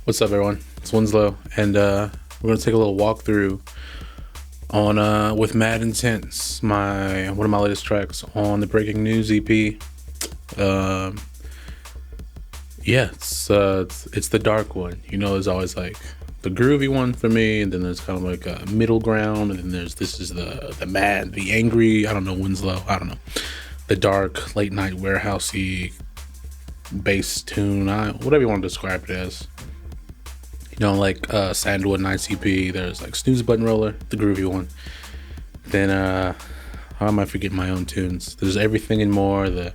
What's up, everyone? It's Winslow, and we're gonna take a little walkthrough on with Mad Intense, one of my latest tracks on the Breaking News EP. Yeah, it's the dark one. You know, there's always like the groovy one for me, and then there's kind of like a middle ground, and then this is the mad, the angry. I don't know, Winslow. I don't know, the dark, late night warehousey bass tune. Whatever you want to describe it as. You know, like Sandalwood Nights EP, there's like Snooze Button Roller, the groovy one. Then how am I forgetting my own tunes? There's Everything and More, the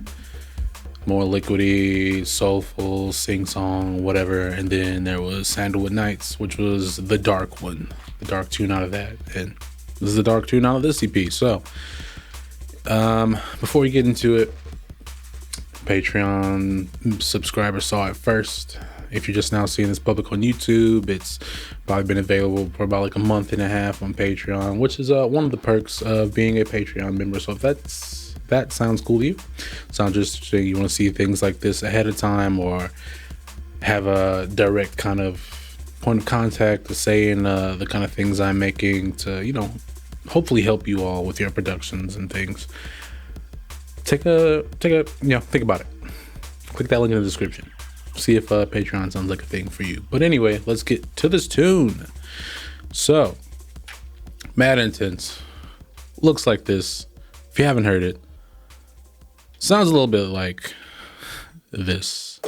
more liquidy, soulful, sing-song, whatever. And then there was Sandalwood Nights, which was the dark one, the dark tune out of that. And this is the dark tune out of this EP. So before we get into it, Patreon subscribers saw it first. If you're just now seeing this public on YouTube, it's probably been available for about like a month and a half on Patreon, which is one of the perks of being a Patreon member. So if that sounds cool to you, sounds interesting, you want to see things like this ahead of time, or have a direct kind of point of contact to say in the kind of things I'm making to, you know, hopefully help you all with your productions and things. Think about it. Click that link in the description. See if Patreon sounds like a thing for you. But anyway, let's get to this tune. So, Mad Intense looks like this. If you haven't heard it, sounds a little bit like this.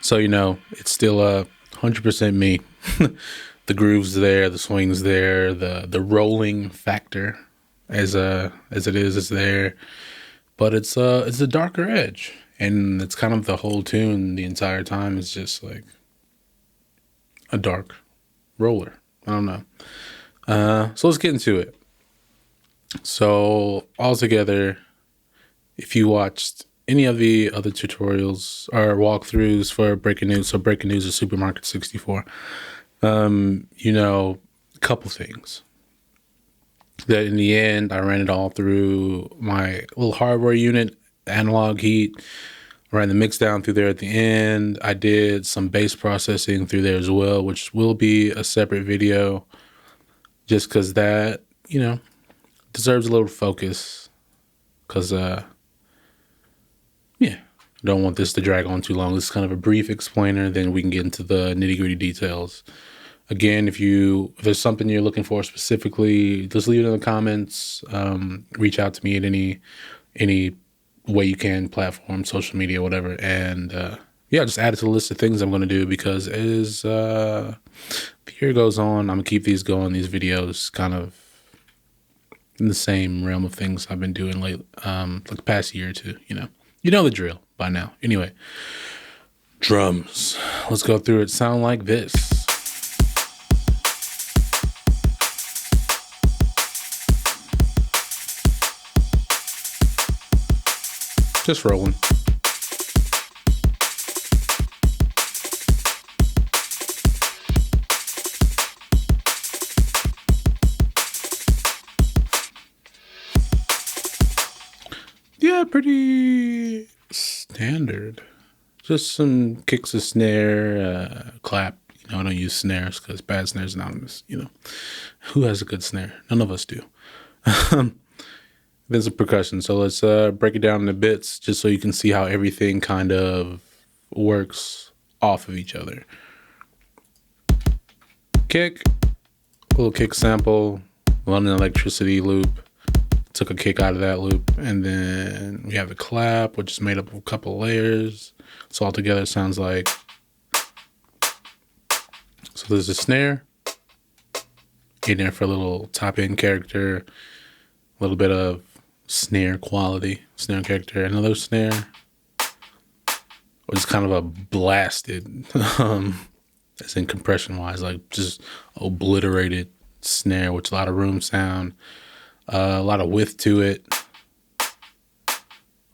So, you know, it's still 100% me. The groove's there, the swing's there, the rolling factor as it is there, but it's a darker edge, and it's kind of the whole tune the entire time is just like a dark roller. I don't know. So let's get into it. So altogether, if you watched any of the other tutorials or walkthroughs for Breaking News, so Breaking News is Supermarket 64, you know, a couple things. That in the end, I ran it all through my little hardware unit, analog heat, ran the mix down through there at the end. I did some bass processing through there as well, which will be a separate video, just because that, you know, deserves a little focus, because yeah, don't want this to drag on too long. This is kind of a brief explainer, then we can get into the nitty-gritty details. Again, if there's something you're looking for specifically, just leave it in the comments. Reach out to me at any way you can, platform, social media, whatever. And yeah, just add it to the list of things I'm going to do, because as the year goes on, I'm going to keep these going, these videos kind of in the same realm of things I've been doing like the past year or two, you know. You know the drill by now. Anyway, drums. Let's go through it. Sound like this. Just rolling. Yeah, pretty standard. Just some kicks, a snare, clap. You know, I don't use snares because bad snares anonymous. You know, who has a good snare? None of us do. There's a percussion. So let's break it down into bits, just so you can see how everything kind of works off of each other. Kick, little kick sample, London electricity loop. Took a kick out of that loop, and then we have the clap, which is made up of a couple layers. So all together it sounds like. So there's a snare in there for a little top end character, a little bit of snare quality, snare character, another snare, which is kind of a blasted as in compression wise, like just obliterated snare, which a lot of room sound, a lot of width to it,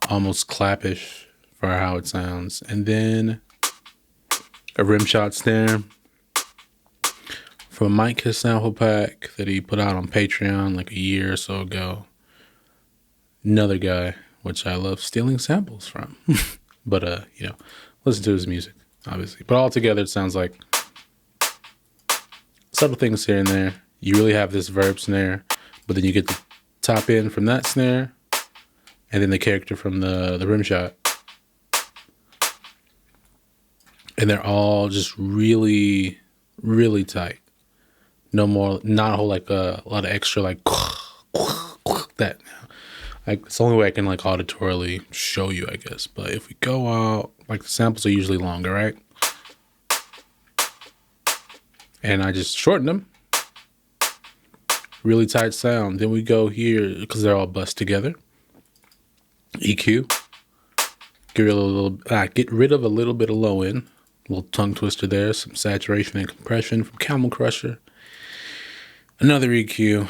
almost clappish for how it sounds. And then a rim shot snare from Mike, his sample pack that he put out on Patreon like a year or so ago. Another guy, which I love stealing samples from. But, listen to his music, obviously. But altogether, it sounds like subtle things here and there. You really have this verb snare, but then you get the top end from that snare, and then the character from the rim shot. And they're all just really, really tight. No more, not a whole, like, a lot of extra, like, that. Like, it's the only way I can, like, auditorily show you, I guess. But if we go out, like, the samples are usually longer, right? And I just shorten them. Really tight sound. Then we go here, because they're all bussed together. EQ. Get rid of a little bit of low end. A little tongue twister there. Some saturation and compression from Camel Crusher. Another EQ.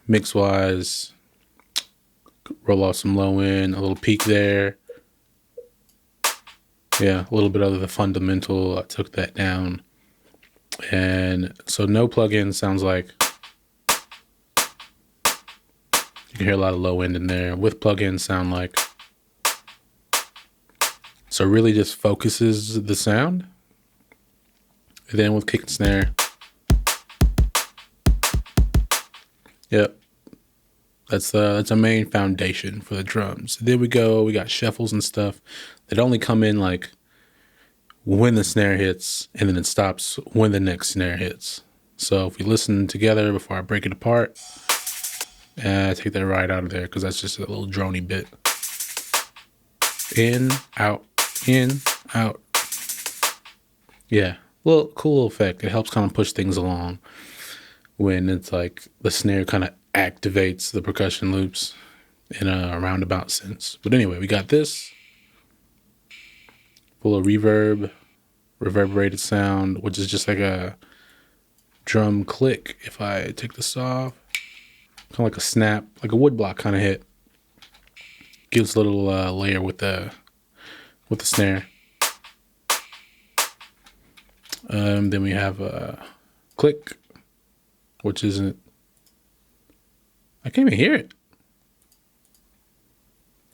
Mix-wise. Roll off some low end, a little peak there. Yeah, a little bit of the fundamental. I took that down. And so no plugin sounds like you can hear a lot of low end in there. With plugins sound like. So really just focuses the sound. And then with kick and snare. Yep. That's a main foundation for the drums. Then we got shuffles and stuff that only come in like when the snare hits, and then it stops when the next snare hits. So if we listen together before I break it apart, take that right out of there because that's just a little drony bit. In, out, in, out. Yeah, cool little effect. It helps kind of push things along when it's like the snare kind of activates the percussion loops in a roundabout sense. But anyway, we got this full of reverb, reverberated sound, which is just like a drum click. If I take this off, kind of like a snap, like a woodblock kind of hit. Gives a little layer with the snare. Then we have a click, which isn't. I can't even hear it.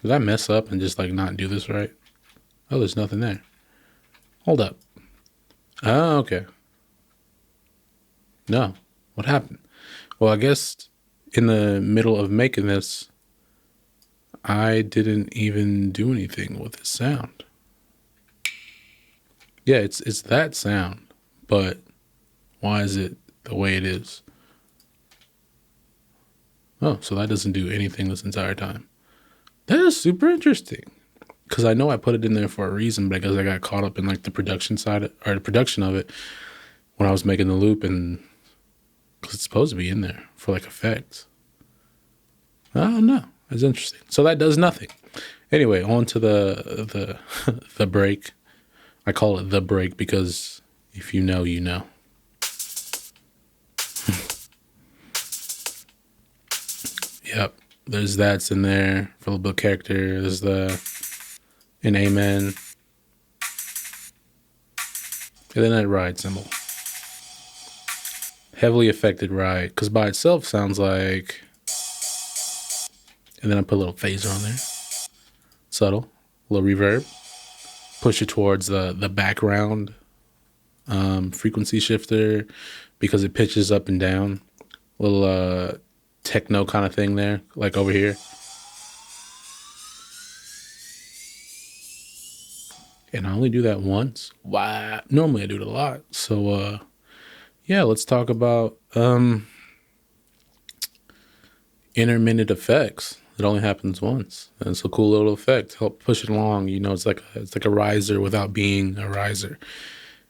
Did I mess up and just like not do this right? Oh, there's nothing there. Hold up. Oh, okay. No. What happened? Well, I guess in the middle of making this, I didn't even do anything with the sound. Yeah, it's that sound, but why is it the way it is? Oh, so that doesn't do anything this entire time. That is super interesting. Because I know I put it in there for a reason, but I guess I got caught up in like the production side or the production of it when I was making the loop, and because it's supposed to be in there for like effects. Oh no, that's interesting. So that does nothing. Anyway, on to the the break. I call it the break because if you know, you know. Yep, there's that's in there for a little bit of character. There's an amen. And then that ride cymbal. Heavily affected ride, because by itself sounds like. And then I put a little phaser on there. Subtle, a little reverb. Push it towards the background frequency shifter because it pitches up and down. A little techno kind of thing there, like over here. And I only do that once. Wow. Normally I do it a lot. So, yeah, let's talk about intermittent effects. It only happens once. And it's a cool little effect. Help push it along. You know, it's like a riser without being a riser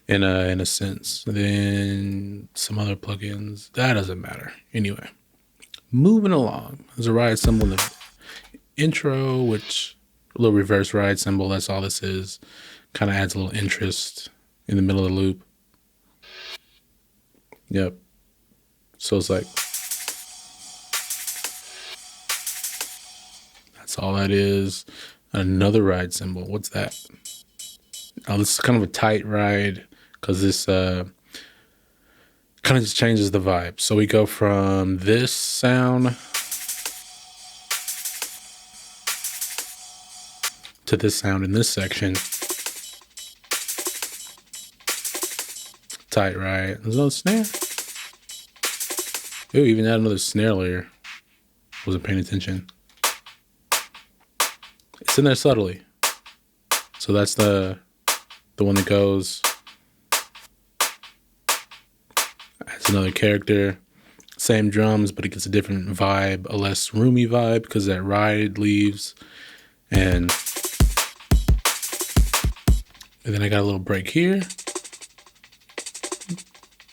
in a sense. Then some other plugins. That doesn't matter. Anyway, moving along. There's a ride cymbal in the intro, which a little reverse ride cymbal. That's all this is. Kind of adds a little interest in the middle of the loop. Yep. So it's like, that's all that is. Another ride cymbal. What's that? Oh, this is kind of a tight ride because this kind of just changes the vibe. So we go from this sound to this sound in this section. Tight ride. There's another snare. Ooh, even add another snare layer. Wasn't paying attention. It's in there subtly. So that's the one that goes. Adds another character. Same drums, but it gets a different vibe, a less roomy vibe because that ride leaves. And then I got a little break here.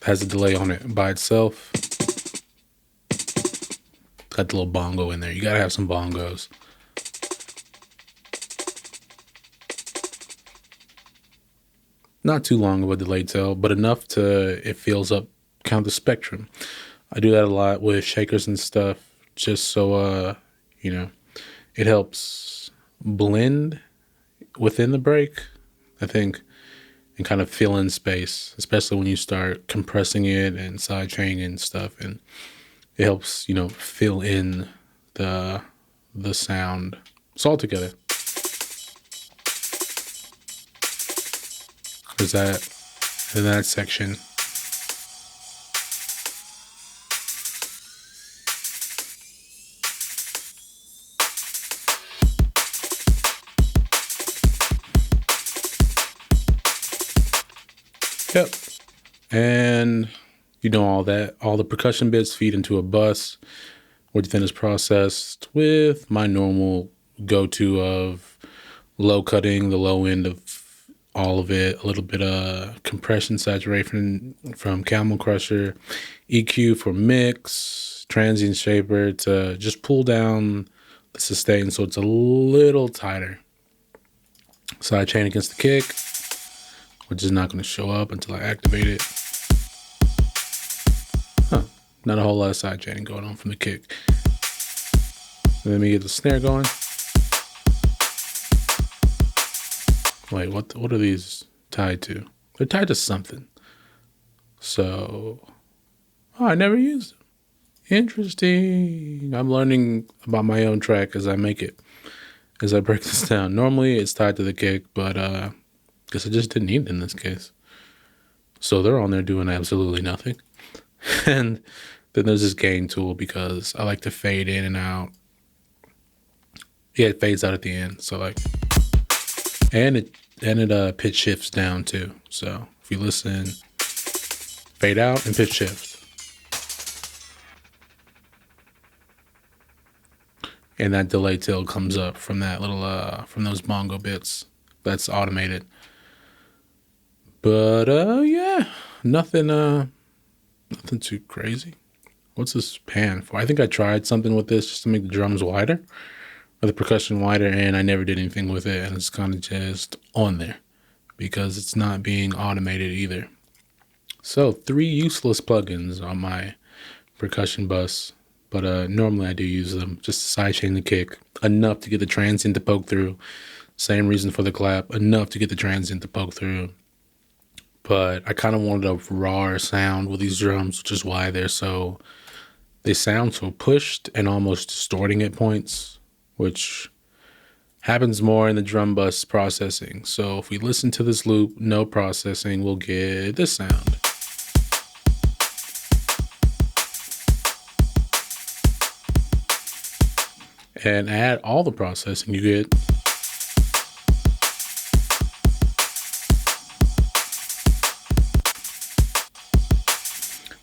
Has a delay on it by itself. Got the little bongo in there. You gotta have some bongos. Not too long of a delay tail, but enough to it fills up kind of the spectrum. I do that a lot with shakers and stuff, just so it helps blend within the break, I think, and kind of fill in space, especially when you start compressing it and sidechaining and stuff, and it helps, fill in the sound. It's all together. There's that in that section. Yep. And all that. All the percussion bits feed into a bus where the is processed with my normal go-to of low cutting, the low end of all of it, a little bit of compression saturation from Camel Crusher, EQ for mix, transient shaper to just pull down the sustain so it's a little tighter. Sidechain against the kick, which is not going to show up until I activate it. Not a whole lot of sidechaining going on from the kick. Let me get the snare going. Wait, what are these tied to? They're tied to something. So, I never used them. Interesting. I'm learning about my own track as I make it, as I break this down. Normally it's tied to the kick, but I guess I just didn't need it in this case. So they're on there doing absolutely nothing. And then there's this gain tool because I like to fade in and out. Yeah, it fades out at the end. So like, and it pitch shifts down too. So if you listen, fade out and pitch shift. And that delay tail comes up from that little from those bongo bits. That's automated. But yeah, nothing too crazy. What's this pan for? I think I tried something with this just to make the drums wider, or the percussion wider, and I never did anything with it, and it's kind of just on there because it's not being automated either. So 3 useless plugins on my percussion bus, but normally I do use them just to sidechain the kick, enough to get the transient to poke through. Same reason for the clap, enough to get the transient to poke through. But I kind of wanted a rawer sound with these drums, which is why they sound so pushed and almost distorting at points, which happens more in the drum bus processing. So if we listen to this loop, no processing, we'll get this sound. And add all the processing, you get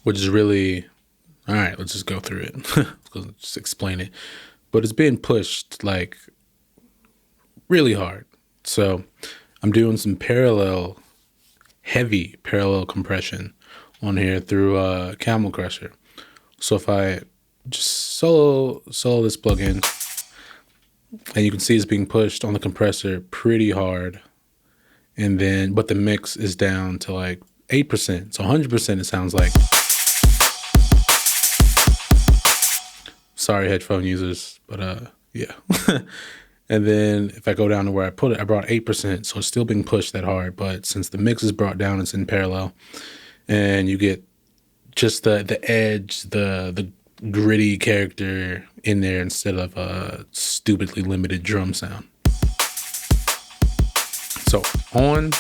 which is really, all right, let's just go through it. Let's just explain it. But it's being pushed like really hard. So I'm doing some heavy parallel compression on here through Camel Crusher. So if I just solo this plugin, and you can see it's being pushed on the compressor pretty hard. And then, but the mix is down to like 8%. So 100% it sounds like Sorry, headphone users, but yeah. And then if I go down to where I put it, I brought 8%, so it's still being pushed that hard. But since the mix is brought down, it's in parallel, and you get just the edge, the gritty character in there instead of a stupidly limited drum sound. So on,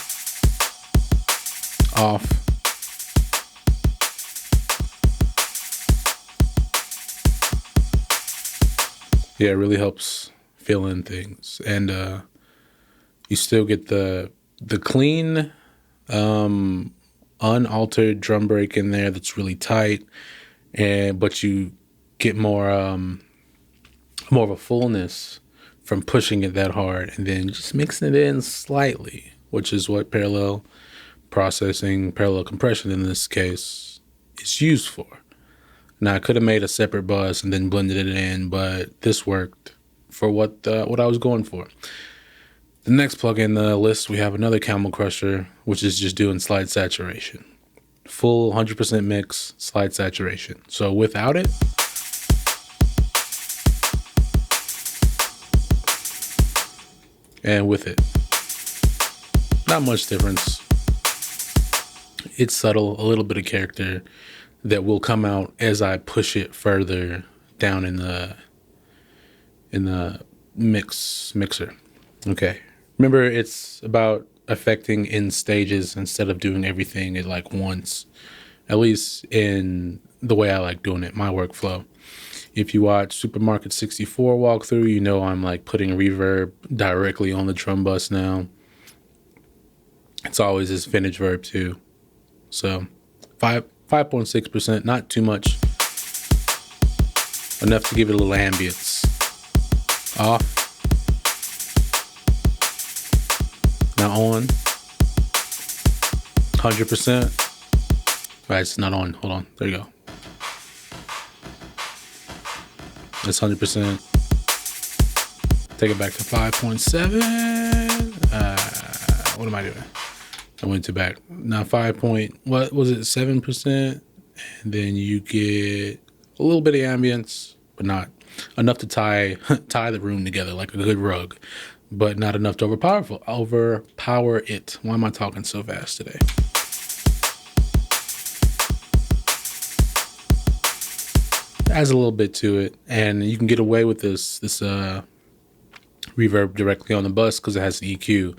off. Yeah, it really helps fill in things, and you still get the clean, unaltered drum break in there that's really tight, but you get more of a fullness from pushing it that hard, and then just mixing it in slightly, which is what parallel processing, parallel compression in this case is used for. Now I could have made a separate bus and then blended it in, but this worked for what I was going for. The next plugin in the list, we have another Camel Crusher, which is just doing slide saturation. Full 100% mix, slide saturation. So without it, and with it, not much difference. It's subtle, a little bit of character that will come out as I push it further down in the mixer. Okay. Remember, it's about affecting in stages instead of doing everything at like once, at least in the way I like doing it, my workflow. If you watch Supermarket 64 walkthrough, you know I'm like putting reverb directly on the drum bus now. It's always this vintage verb too. So 5.6%, not too much. Enough to give it a little ambience. Off. Now on. 100%. Right, it's not on. Hold on. There you go. It's 100%. Take it back to 5.7. What am I doing? I went to back. Now 7%? And then you get a little bit of ambience, but not enough to tie the room together like a good rug, but not enough to overpower it. Why am I talking so fast today? Adds a little bit to it, and you can get away with this reverb directly on the bus because it has the EQ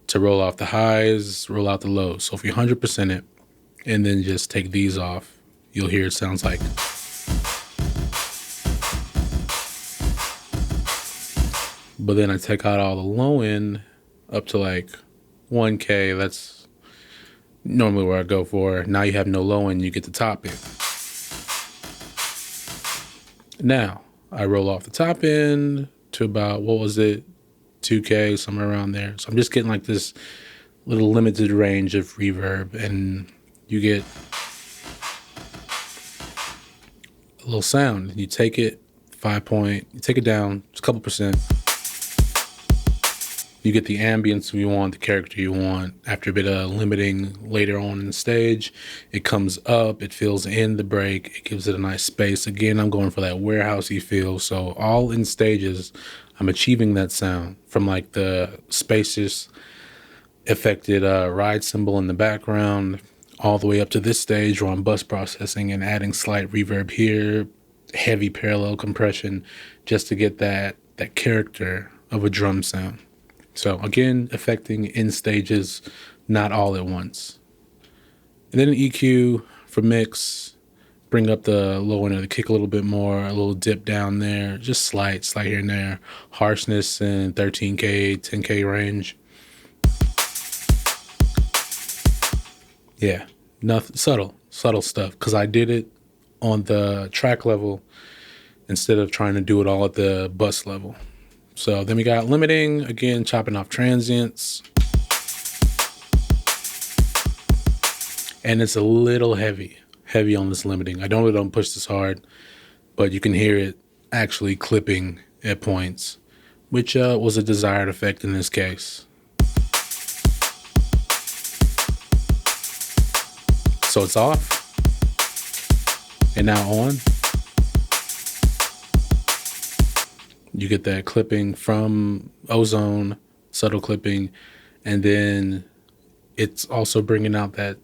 to roll off the highs, roll out the lows. So if you 100% it and then just take these off, you'll hear it sounds like. But then I take out all the low end up to like 1K. That's normally where I go for. Now you have no low end, you get the top end. Now I roll off the top end to about, 2K, somewhere around there. So I'm just getting like this little limited range of reverb, and you get a little sound. You take it you take it down just a couple percent. You get the ambience you want, the character you want. After a bit of limiting later on in the stage, it comes up, it fills in the break, it gives it a nice space. Again, I'm going for that warehousey feel. So all in stages, I'm achieving that sound from like the spacious affected ride cymbal in the background all the way up to this stage where I'm bus processing and adding slight reverb here, heavy parallel compression, just to get that character of a drum sound. So again, affecting in stages, not all at once. And then an EQ for mix, bring up the low end of the kick a little bit more, a little dip down there, just slight here and there. Harshness in 13K, 10K range. Yeah, nothing subtle stuff, because I did it on the track level instead of trying to do it all at the bus level. So then we got limiting, again, chopping off transients. And it's a little heavy on this limiting. I don't push this hard, but you can hear it actually clipping at points, which was a desired effect in this case. So it's off, and now on. You get that clipping from ozone, subtle clipping, and then it's also bringing out that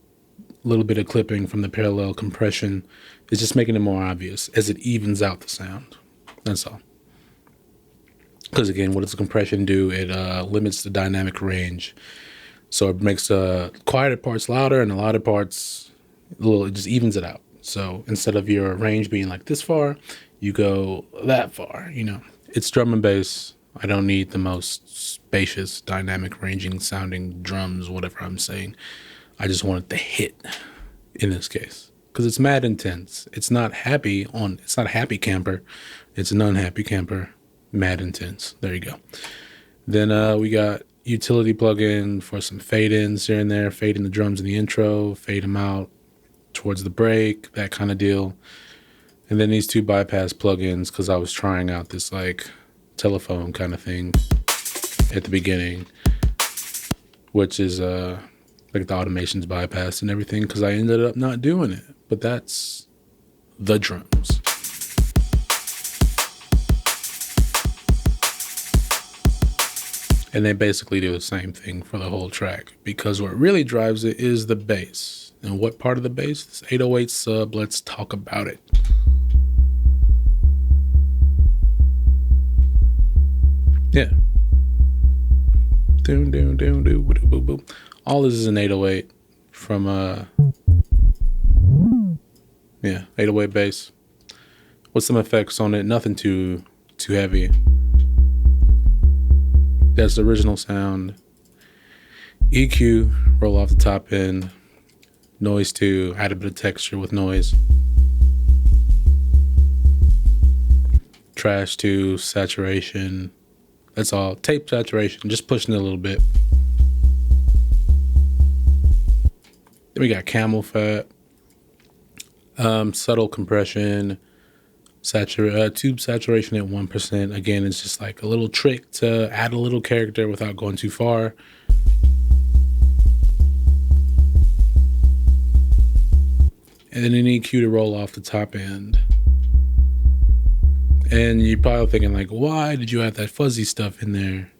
little bit of clipping from the parallel compression. It's just making it more obvious as it evens out the sound. That's all. Because again, what does the compression do? It limits the dynamic range. So it makes the quieter parts louder and the louder parts it just evens it out. So instead of your range being like this far, you go that far, It's drum and bass. I don't need the most spacious, dynamic ranging sounding drums, whatever I'm saying. I just want it to hit in this case. Because it's mad intense. It's not happy camper. It's an unhappy camper. Mad intense. There you go. Then we got utility plugin for some fade-ins here and there. Fade in the drums in the intro. Fade them out towards the break. That kind of deal. And then these two bypass plugins because I was trying out this like telephone kind of thing at the beginning. Which is like the automations bypass and everything because I ended up not doing it. But that's the drums. And they basically do the same thing for the whole track because what really drives it is the bass. And what part of the bass? This 808 sub, let's talk about it. Yeah. Doom, doom, doom, doom, boom, boom, boom. All this is an 808 from 808 bass. With some effects on it, nothing too heavy. That's the original sound. EQ, roll off the top end. Noise too, add a bit of texture with noise. Trash to saturation. That's all. Tape saturation, just pushing it a little bit. Then we got camel fat. Subtle compression. Tube saturation at 1%. Again, it's just like a little trick to add a little character without going too far. And then an EQ to roll off the top end. And you're probably thinking like, why did you add that fuzzy stuff in there?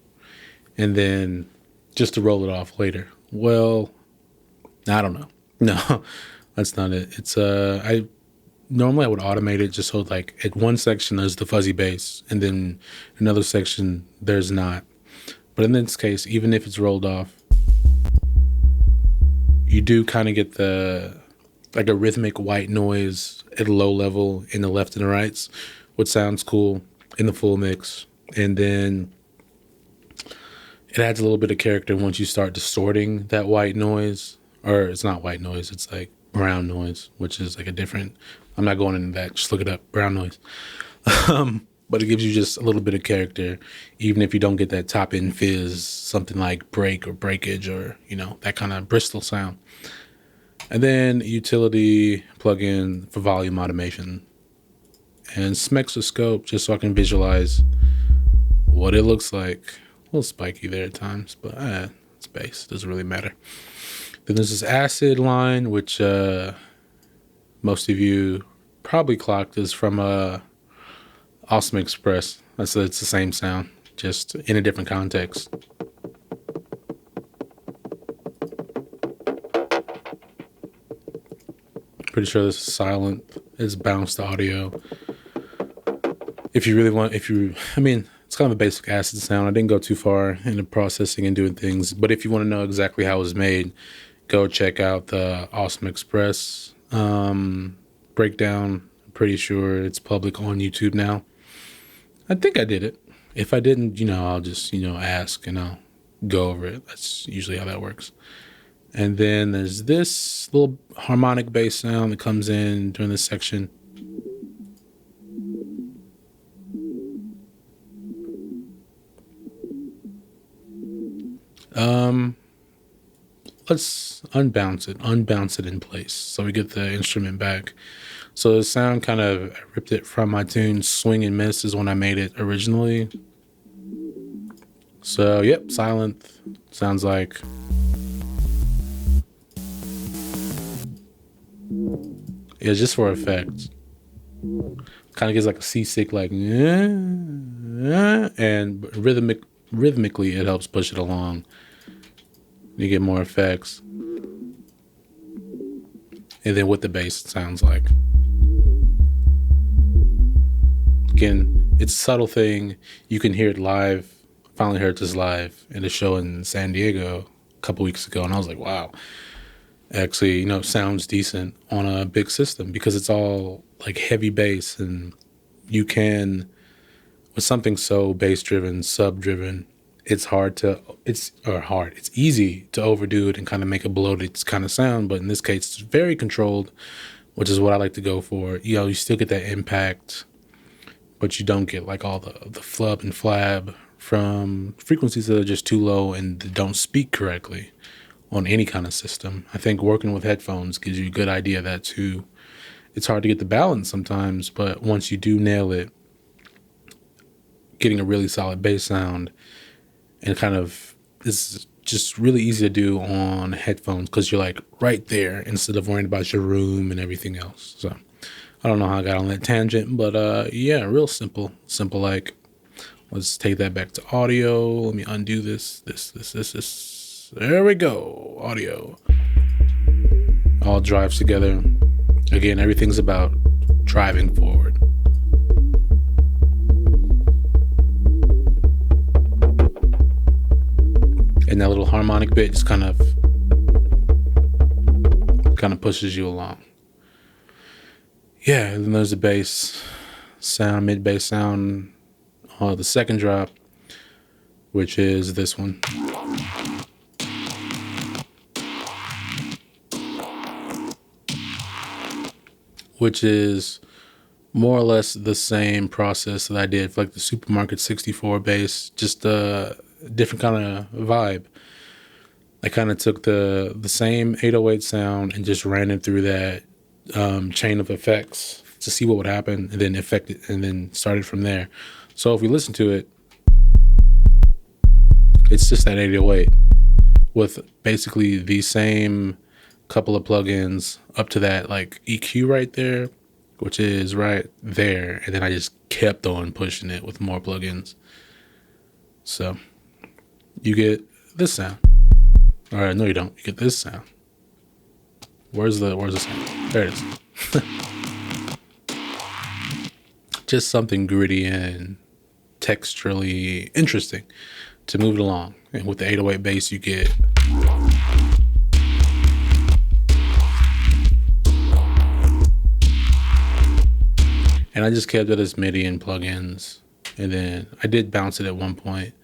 And then just to roll it off later. Well, I don't know. No, that's not it. It's normally I would automate it just so like at one section there's the fuzzy bass and then another section there's not. But in this case, even if it's rolled off, you do kind of get the like a rhythmic white noise at a low level in the left and the rights, which sounds cool in the full mix. And then it adds a little bit of character once you start distorting that white noise. Or it's not white noise, it's like brown noise, which is like a different, I'm not going into that, just look it up, brown noise. But it gives you just a little bit of character, even if you don't get that top end fizz, something like break or breakage or, that kind of Bristol sound. And then utility plugin for volume automation. And Smexoscope, just so I can visualize what it looks like. A little spiky there at times, but it's bass, doesn't really matter. Then there's this acid line, which most of you probably clocked is from Awesome Express. It's the same sound, just in a different context. Pretty sure this is silent. It's bounced audio. If you really want, it's kind of a basic acid sound. I didn't go too far into processing and doing things, but if you want to know exactly how it was made, go check out the Awesome Express breakdown. I'm pretty sure it's public on YouTube now. I think I did it. If I didn't, I'll just, ask and I'll go over it. That's usually how that works. And then there's this little harmonic bass sound that comes in during this section. Let's unbounce it in place so we get the instrument back. So the sound kind of ripped it from my tune. Swing and Miss is when I made it originally. So yep, silent sounds like. Yeah, just for effect. Kind of gives like a seasick like, and rhythmically it helps push it along. You get more effects. And then with the bass, it sounds like. Again, it's a subtle thing. You can hear it live. Finally heard this live in a show in San Diego a couple weeks ago, and I was like, wow. Actually, sounds decent on a big system because it's all like heavy bass, and you can, with something so bass driven, sub driven, it's easy to overdo it and kind of make a bloated kind of sound. But in this case, it's very controlled, which is what I like to go for. You still get that impact, but you don't get like all the flub and flab from frequencies that are just too low and don't speak correctly on any kind of system. I think working with headphones gives you a good idea of that too. It's hard to get the balance sometimes, but once you do nail it, getting a really solid bass sound and kind of is just really easy to do on headphones because you're like right there instead of worrying about your room and everything else. So I don't know how I got on that tangent, but yeah, real simple. Like, let's take that back to audio. Let me undo this. There we go. Audio. All drives together. Again, everything's about driving forward. And that little harmonic bit just kind of pushes you along. Yeah, and then there's the bass sound, mid bass sound on the second drop, which is this one. Which is more or less the same process that I did for like the Supermarket 64 bass, just a different kind of vibe. I kind of took the same 808 sound and just ran it through that chain of effects to see what would happen, and then effect it, and then started from there. So if we listen to it, it's just that 808 with basically the same couple of plugins up to that like EQ right there, which is right there, and then I just kept on pushing it with more plugins. So you get this sound. All right, no you don't. You get this sound. Where's the sound? There it is. Just something gritty and texturally interesting to move it along. And with the 808 bass, you get and I just kept it as MIDI and plugins. And then I did bounce it at one point,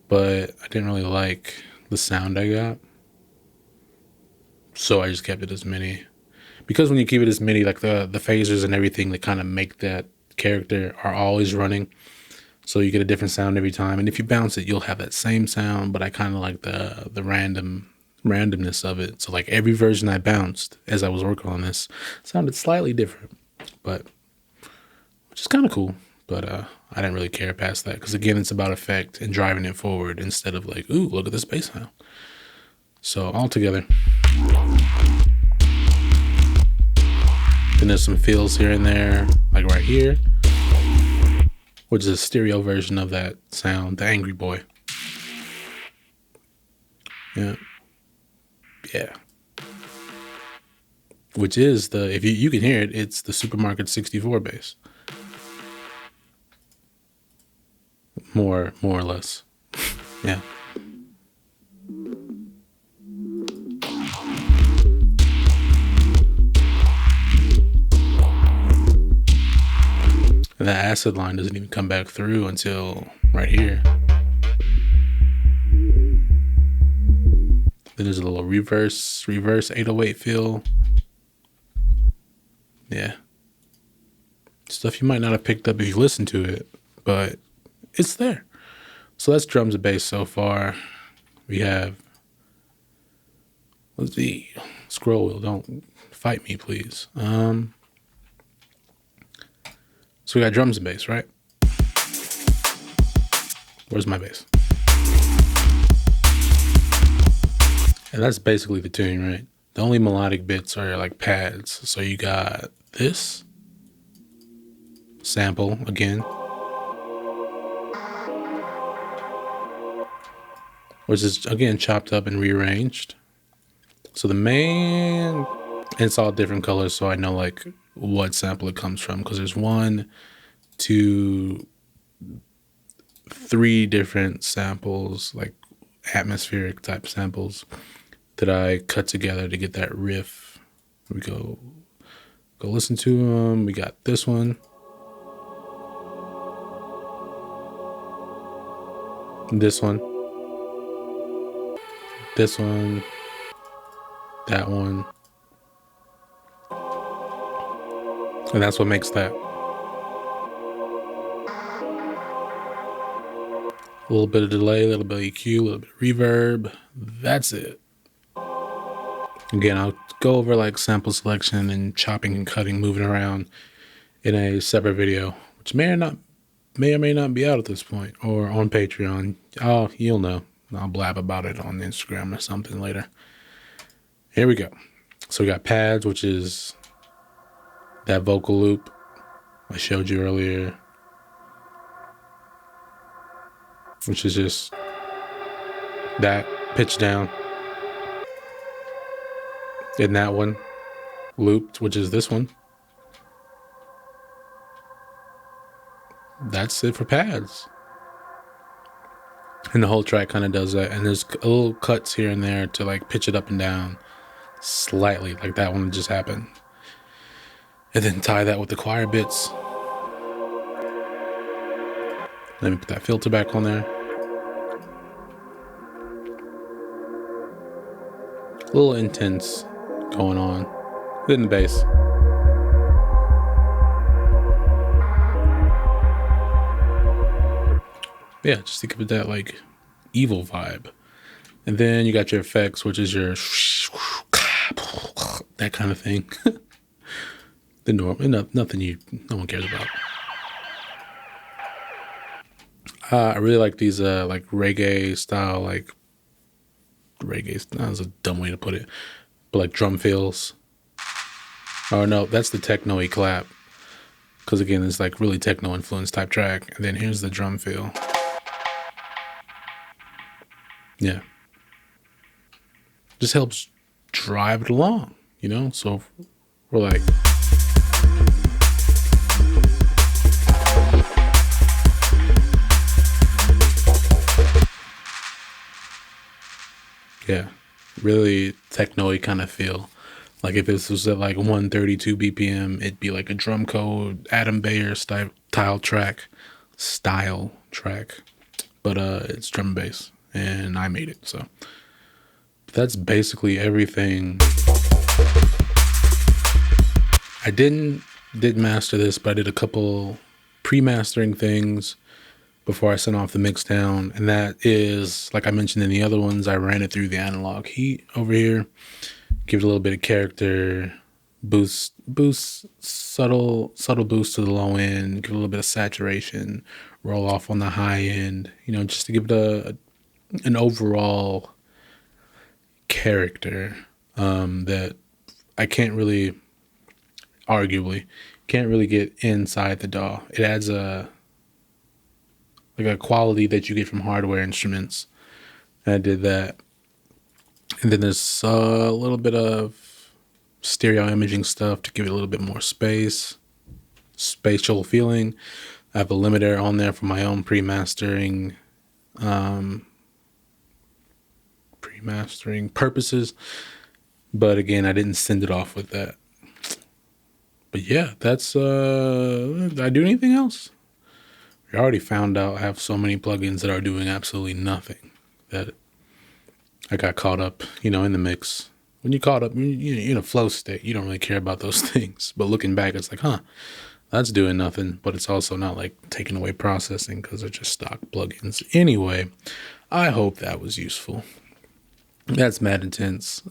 but I didn't really like the sound I got. So I just kept it as MIDI. Because when you keep it as MIDI, like the phasers and everything that kind of make that character are always running. So you get a different sound every time. And if you bounce it, you'll have that same sound, but I kind of like the randomness of it. So like every version I bounced as I was working on this sounded slightly different, but which is kind of cool. But I didn't really care past that because again, it's about effect and driving it forward instead of like, ooh, look at this bass sound. So all together. Then there's some fills here and there, like right here, which is a stereo version of that sound, the Angry Boy. Yeah. Which is if you can hear it, it's the Supermarket 64 bass. More or less. Yeah. And that acid line doesn't even come back through until right here. Then there's a little reverse 808 feel. Yeah. Stuff you might not have picked up if you listened to it, but it's there. So that's drums and bass so far. We have, let's see, scroll wheel, don't fight me, please. So we got drums and bass, right? Where's my bass? And that's basically the tune, right? The only melodic bits are like pads. So you got this sample again. which is again chopped up and rearranged. So the main, and it's all different colors, so I know like what sample it comes from, because there's 1, 2, 3 different samples, like atmospheric type samples that I cut together to get that riff. We go listen to them. We got this one, this one, this one, that one, and that's what makes that. A little bit of delay, a little bit of EQ, a little bit of reverb. That's it. Again, I'll go over like sample selection and chopping and cutting, moving around in a separate video, which may or may not be out at this point, or on Patreon. Oh, you'll know. I'll blab about it on Instagram or something later. Here we go. So we got pads, which is that vocal loop I showed you earlier, which is just that pitch down. And that one looped, which is this one. That's it for pads. And the whole track kind of does that. And there's little cuts here and there to like pitch it up and down slightly, like that one just happened. And then tie that with the choir bits. Let me put that filter back on there. A little intense going on. Then the bass. Yeah, just to give it that like evil vibe. And then you got your effects, which is your that kind of thing. The normal, nothing no one cares about. I really like these like reggae style, like reggae. That was a dumb way to put it, but like drum fills. Oh no, that's the techno-y clap. Because again, it's like really techno influence type track. And then here's the drum fill. Yeah. Just helps drive it along, you know? So we're like, yeah, really techno-y kind of feel. Like if this was at like 132 BPM, it'd be like a drum code, Adam Bayer style track. But it's drum and bass, and I made it. So that's basically everything. I didn't master this, but I did a couple pre-mastering things before I sent off the mix down. And that is, like I mentioned in the other ones, I ran it through the analog heat over here. Give it a little bit of character, boost, subtle boost to the low end, give it a little bit of saturation, roll off on the high end, you know, just to give it an overall character that I arguably can't really get inside the DAW. It adds a quality that you get from hardware instruments. And I did that. And then there's a little bit of stereo imaging stuff to give it a little bit more spatial feeling. I have a limiter on there for my own pre-mastering purposes. But again, I didn't send it off with that. But yeah, that's, did I do anything else? I already found out I have so many plugins that are doing absolutely nothing, that I got caught up, you know, in the mix. When you're caught up, you're in a flow state. You don't really care about those things. But looking back, it's like, that's doing nothing. But it's also not like taking away processing because they're just stock plugins. Anyway, I hope that was useful. That's mad intense.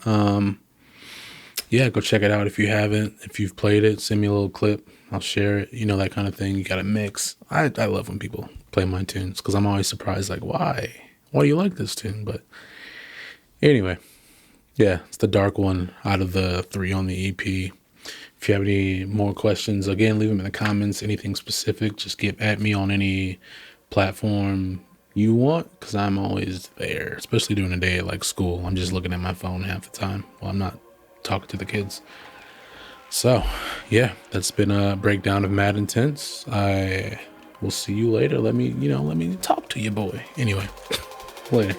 Yeah, go check it out if you haven't. If you've played it, send me a little clip. I'll share it. You know, that kind of thing. You got to mix. I love when people play my tunes because I'm always surprised, like, why? Why do you like this tune? But anyway, yeah, it's the dark one out of the 3 on the EP. If you have any more questions, again, leave them in the comments. Anything specific, just get at me on any platform. you want, because I'm always there, especially during the day at like school. I'm just looking at my phone half the time while I'm not talking to the kids. So yeah, that's been a breakdown of Mad Intense. I will see you later. Let me talk to you, boy. Anyway, later.